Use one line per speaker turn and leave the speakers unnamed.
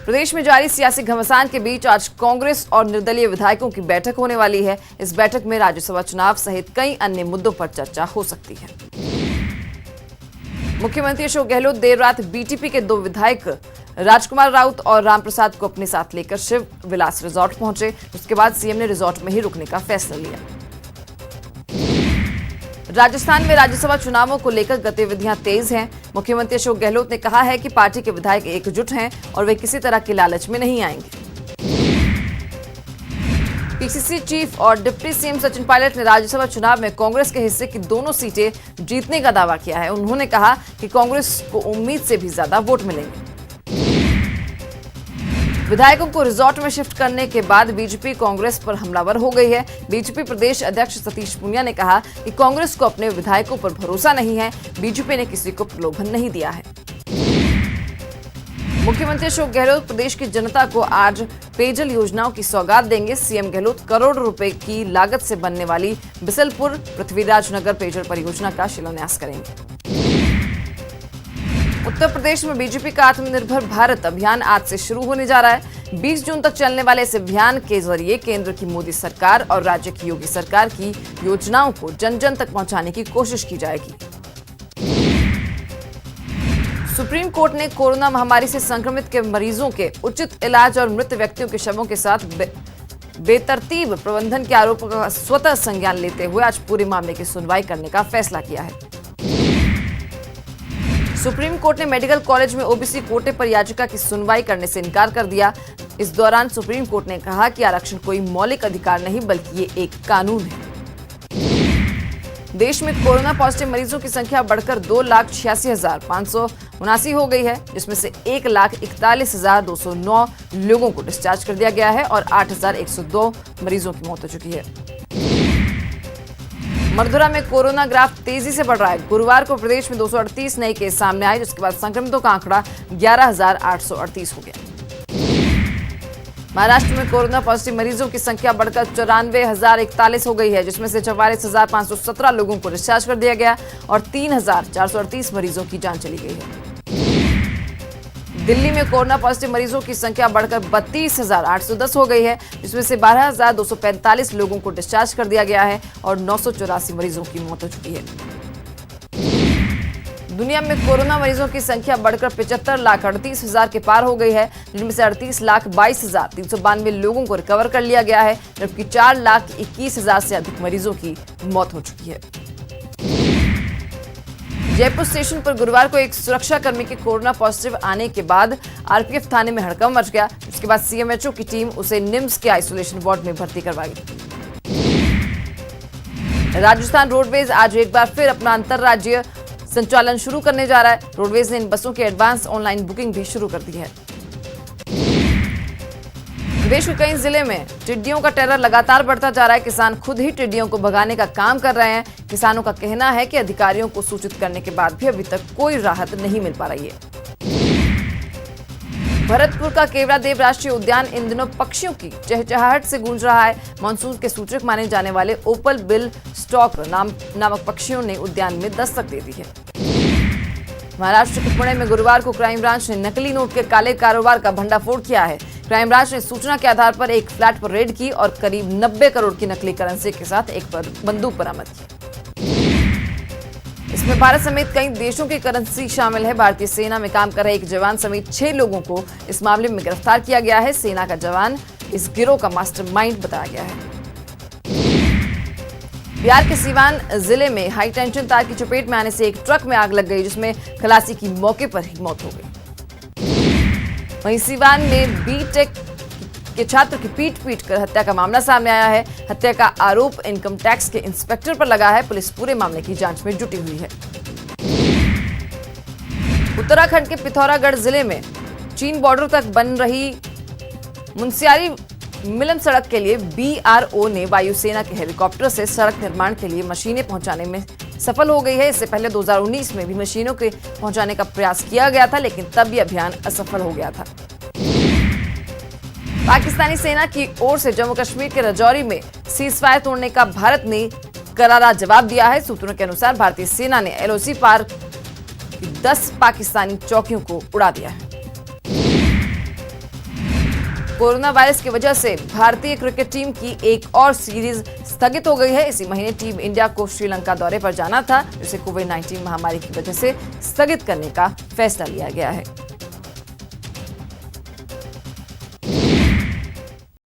प्रदेश में जारी सियासी घमासान के बीच आज कांग्रेस और निर्दलीय विधायकों की बैठक होने वाली है। इस बैठक में राज्यसभा चुनाव सहित कई अन्य मुद्दों पर चर्चा हो सकती है। मुख्यमंत्री अशोक गहलोत देर रात बीटीपी के 2 विधायक राजकुमार राउत और रामप्रसाद को अपने साथ लेकर शिव विलास रिजॉर्ट पहुंचे। उसके बाद सीएम ने रिजॉर्ट में ही रुकने का फैसला लिया। राजस्थान में राज्यसभा चुनावों को लेकर गतिविधियां तेज हैं। मुख्यमंत्री अशोक गहलोत ने कहा है कि पार्टी के विधायक एकजुट हैं और वे किसी तरह के लालच में नहीं आएंगे। पीसीसी चीफ और डिप्टी सीएम सचिन पायलट ने राज्यसभा चुनाव में कांग्रेस के हिस्से की दोनों सीटें जीतने का दावा किया है। उन्होंने कहा कि कांग्रेस को उम्मीद से भी ज्यादा वोट मिलेंगे। विधायकों को रिजॉर्ट में शिफ्ट करने के बाद बीजेपी कांग्रेस पर हमलावर हो गई है। बीजेपी प्रदेश अध्यक्ष सतीश पूनिया ने कहा कि कांग्रेस को अपने विधायकों पर भरोसा नहीं है। बीजेपी ने किसी को प्रलोभन नहीं दिया है। मुख्यमंत्री अशोक गहलोत प्रदेश की जनता को आज पेयजल योजनाओं की सौगात देंगे। सीएम गहलोत करोड़ रुपए की लागत से बनने वाली बिसलपुर पृथ्वीराज नगर पेयजल परियोजना का शिलान्यास करेंगे। उत्तर प्रदेश में बीजेपी का आत्मनिर्भर भारत अभियान आज से शुरू होने जा रहा है। 20 जून तक चलने वाले इस अभियान के जरिए केंद्र की मोदी सरकार और राज्य की योगी सरकार की योजनाओं को जन जन तक पहुंचाने की कोशिश की जाएगी। सुप्रीम कोर्ट ने कोरोना महामारी से संक्रमित के मरीजों के उचित इलाज और मृत व्यक्तियों के शवों के साथ बेतरतीब प्रबंधन के आरोपों का स्वतः संज्ञान लेते हुए आज पूरे मामले की सुनवाई करने का फैसला किया है। सुप्रीम कोर्ट ने मेडिकल कॉलेज में ओबीसी कोटे पर याचिका की सुनवाई करने से इनकार कर दिया। इस दौरान सुप्रीम कोर्ट ने कहा कि आरक्षण कोई मौलिक अधिकार नहीं बल्कि ये एक कानून है। देश में कोरोना पॉजिटिव मरीजों की संख्या बढ़कर 2,86,579 हो गई है, जिसमें से 1,41,209 लोगों को डिस्चार्ज कर दिया गया है और 8,102 मरीजों की मौत हो चुकी है। मथुरा में कोरोना ग्राफ तेजी से बढ़ रहा है। गुरुवार को प्रदेश में 238 नए केस सामने आए, जिसके बाद संक्रमितों का आंकड़ा 11,838 हो गया। महाराष्ट्र में कोरोना पॉजिटिव मरीजों की संख्या बढ़कर 94,041 हो गई है, जिसमें से 44,517 लोगों को डिस्चार्ज कर दिया गया और 3,438 मरीजों की जान चली गई है। दिल्ली में कोरोना पॉजिटिव मरीजों की संख्या बढ़कर 32,810 हो गई है, जिसमें से 12,245 लोगों को डिस्चार्ज कर दिया गया है और 984 मरीजों की मौत हो चुकी है। दुनिया में कोरोना मरीजों की संख्या बढ़कर 75,38,000 के पार हो गई है, जिनमें से 38,22,392 लोगों को रिकवर कर लिया गया है, जबकि 4,21,000 से अधिक मरीजों की मौत हो चुकी है। जयपुर स्टेशन पर गुरुवार को एक सुरक्षाकर्मी के कोरोना पॉजिटिव आने के बाद आरपीएफ थाने में हड़कंप मच गया। उसके बाद सीएमएचओ की टीम उसे निम्स के आइसोलेशन वार्ड में भर्ती करवाई। राजस्थान रोडवेज आज एक बार फिर अपना अंतरराज्यीय संचालन शुरू करने जा रहा है। रोडवेज ने इन बसों की एडवांस ऑनलाइन बुकिंग भी शुरू कर दी है। प्रदेश के कई जिले में टिड्डियों का टेरर लगातार बढ़ता जा रहा है। किसान खुद ही टिड्डियों को भगाने का काम कर रहे हैं। किसानों का कहना है कि अधिकारियों को सूचित करने के बाद भी अभी तक कोई राहत नहीं मिल पा रही है। भरतपुर का केवड़ादेव राष्ट्रीय उद्यान इन दिनों पक्षियों की चहचहाहट से गूंज रहा है। मानसून के सूचक माने जाने वाले ओपल बिल स्टॉक नामक पक्षियों ने उद्यान में दस्तक दे दी है। महाराष्ट्र के पुणे में गुरुवार को क्राइम ब्रांच ने नकली नोट के काले कारोबार का भंडाफोड़ किया है। क्राइम ब्रांच ने सूचना के आधार पर एक फ्लैट पर रेड की और करीब 90 करोड़ की नकली करेंसी के साथ एक बंदूक बरामद की। इसमें भारत समेत कई देशों की करेंसी शामिल है। भारतीय सेना में काम कर रहे एक जवान समेत 6 लोगों को इस मामले में गिरफ्तार किया गया है। सेना का जवान इस गिरोह का मास्टरमाइंड बताया गया है। बिहार के सीवान जिले में हाई टेंशन तार की चपेट में आने से एक ट्रक में आग लग गई, जिसमें खलासी की मौके पर ही मौत हो गई। वहीं सीवान में बीटेक के छात्र की पीट कर हत्या का मामला सामने आया है। हत्या का आरोप इनकम टैक्स के इंस्पेक्टर पर लगा है। पुलिस पूरे मामले की जांच में जुटी हुई है। उत्तराखंड के पिथौरागढ़ जिले में चीन बॉर्डर तक बन रही मुनस्यारी मिलन सड़क के लिए बीआरओ ने वायुसेना के हेलीकॉप्टर से सड़क निर्माण के लिए मशीनें पहुंचाने में सफल हो गई है। इससे पहले 2019 में भी मशीनों के पहुंचाने का प्रयास किया गया था, लेकिन तब यह अभियान असफल हो गया था। पाकिस्तानी सेना की ओर से जम्मू कश्मीर के राजौरी में सीजफायर तोड़ने का भारत ने करारा जवाब दिया है। सूत्रों के अनुसार भारतीय सेना ने एलओसी पार 10 पाकिस्तानी चौकियों को उड़ा दिया है। कोरोना वायरस की वजह से भारतीय क्रिकेट टीम की एक और सीरीज स्थगित हो गई है। इसी महीने टीम इंडिया को श्रीलंका दौरे पर जाना था, जिसे कोविड-19 महामारी की वजह से स्थगित करने का फैसला लिया गया है।